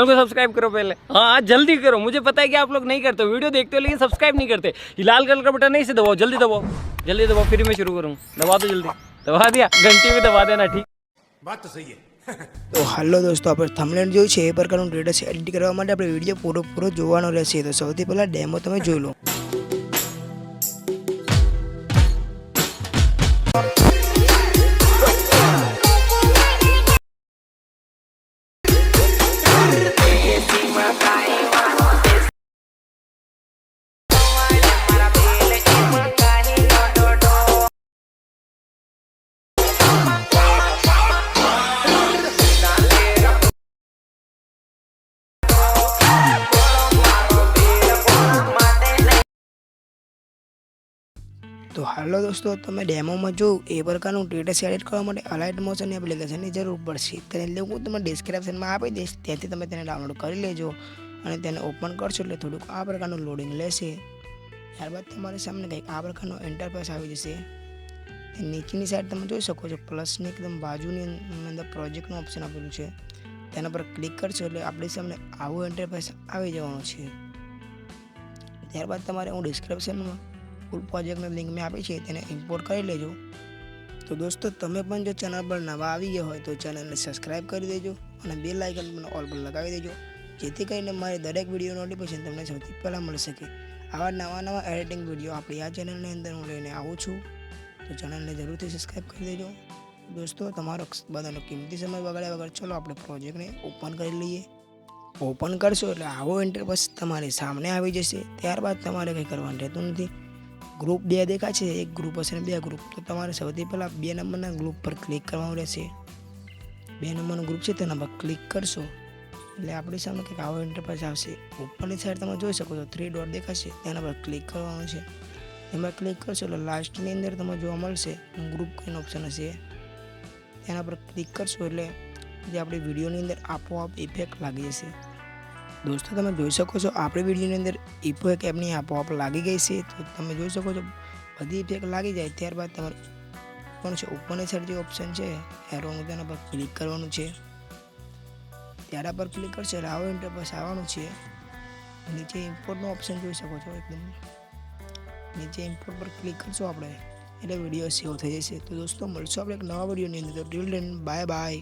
Channel को subscribe करो पहले। हाँ जल्दी करो, मुझे पता है कि आप लोग नहीं करते, वीडियो देखते हो लेकिन सब्सक्राइब नहीं करते। ये लाल कलर का बटन नहीं से दबाओ, जल्दी दबाओ, जल्दी दबाओ, फिर मैं शुरू करूँ। दबा दो जल्दी, दबा दिया, घंटी भी दबा देना। ठीक बात तो सही है। તો હાલો દોસ્તો, આપણે થંબનેલ જોયું છે એ પ્રકારનું સ્ટેટસ એડિટ કરવા માટે આપણે વિડીયો પૂરો જોવાનો રહેશે. તો સૌથી પહેલાં ડેમો તમે જોઈ લો. તો હાલો દોસ્તો, તમે ડેમોમાં જો એ પ્રકારનું સ્ટેટસ એડિટ કરવા માટે અલાઇટ મોશનની એપ્લિકેશનની જરૂર પડશે. તેને લિંક હું તમને ડિસ્ક્રિપ્શનમાં આપી દઈશ, ત્યાંથી તમે તેને ડાઉનલોડ કરી લેજો અને તેને ઓપન કરશો એટલે થોડુંક આ પ્રકારનું લોડિંગ લેશે. ત્યારબાદ તમારી સામે કંઈક આ પ્રકારનો ઇન્ટરફેસ આવી જશે. નીચેની સાઈડ તમે જોઈ શકો છો પ્લસની એકદમ બાજુની અંદર પ્રોજેક્ટનું ઓપ્શન આપેલું છે, તેના પર ક્લિક કરશો એટલે આપણી સામે આવું ઇન્ટરફેસ આવી જવાનું છે. ત્યારબાદ તમારે હું ડિસ્ક્રિપ્શનમાં ફૂલ પ્રોજેક્ટની લિંક મેં આપી છે, તેને ઇમ્પોર્ટ કરી લેજો. તો દોસ્તો, તમે પણ જો ચેનલ પર નવા આવી ગયા હોય તો ચેનલને સબસ્ક્રાઈબ કરી દેજો અને બેલ આઇકન પણ ઓલ પર લગાવી દેજો, જેથી કરીને મારી દરેક વિડીયો નોટિફિકેશન તમને સૌથી પહેલાં મળી શકે. આવા નવા એડિટિંગ વિડીયો આપણી આ ચેનલની અંદર હું લઈને આવું છું, તો ચેનલને જરૂરથી સબસ્ક્રાઈબ કરી દેજો. દોસ્તો, તમારો બધાનો કિંમતી સમય બગાડ્યા વગર ચલો આપણે પ્રોજેક્ટને ઓપન કરી લઈએ. ઓપન કરશો એટલે આવો ઇન્ટરફેસ તમારી સામે આવી જશે. ત્યારબાદ તમારે કંઈ કરવાનું રહેતું નથી. ગ્રુપ 2 દેખાય છે, એક ગ્રુપ હશે ને 2 ગ્રુપ. તો તમારે સૌથી પહેલાં 2 નંબરના ગ્રુપ પર ક્લિક કરવાનું રહેશે. 2 નંબરનું ગ્રુપ છે તેના પર ક્લિક કરશો એટલે આપણી સામે કંઈક આવો ઇન્ટરફેસ આવશે. ઉપરની સાઈડ તમે જોઈ શકો છો 3 ડોટ દેખાશે, તેના પર ક્લિક કરવાનું છે. એમાં ક્લિક કરશો એટલે લાસ્ટની અંદર તમને જોવા મળશે ગ્રુપ કોઈનો ઓપ્શન હશે, તેના પર ક્લિક કરશો એટલે જે આપણી વિડીયોની અંદર આપોઆપ ઇફેક્ટ લાગી જશે. દોસ્તો, તમે જોઈ શકો છો આપણી વિડીયોની અંદર ઇફેક્ટ એપની આપોઆપ લાગી ગઈ છે. તો તમે જોઈ શકો છો બધી ઇફેક્ટ લાગી જાય ત્યારબાદ તમારે પણ છે ઉપરની સાઈડ જે ઓપ્શન છે એરોનું, તેના પર ક્લિક કરવાનું છે. ત્યારા પર ક્લિક કરશો એટલે આવો ઇન્ટરફેસ આવવાનું છે. નીચે ઇમ્પોર્ટનો ઓપ્શન જોઈ શકો છો, એકદમ નીચે ઇમ્પોર્ટ પર ક્લિક કરશો આપણે એટલે વિડીયો સેવ થઈ જશે. તો દોસ્તો, મળશું આપણે એક નવા વિડીયોની અંદર. તો ટિલ ધેન બાય બાય.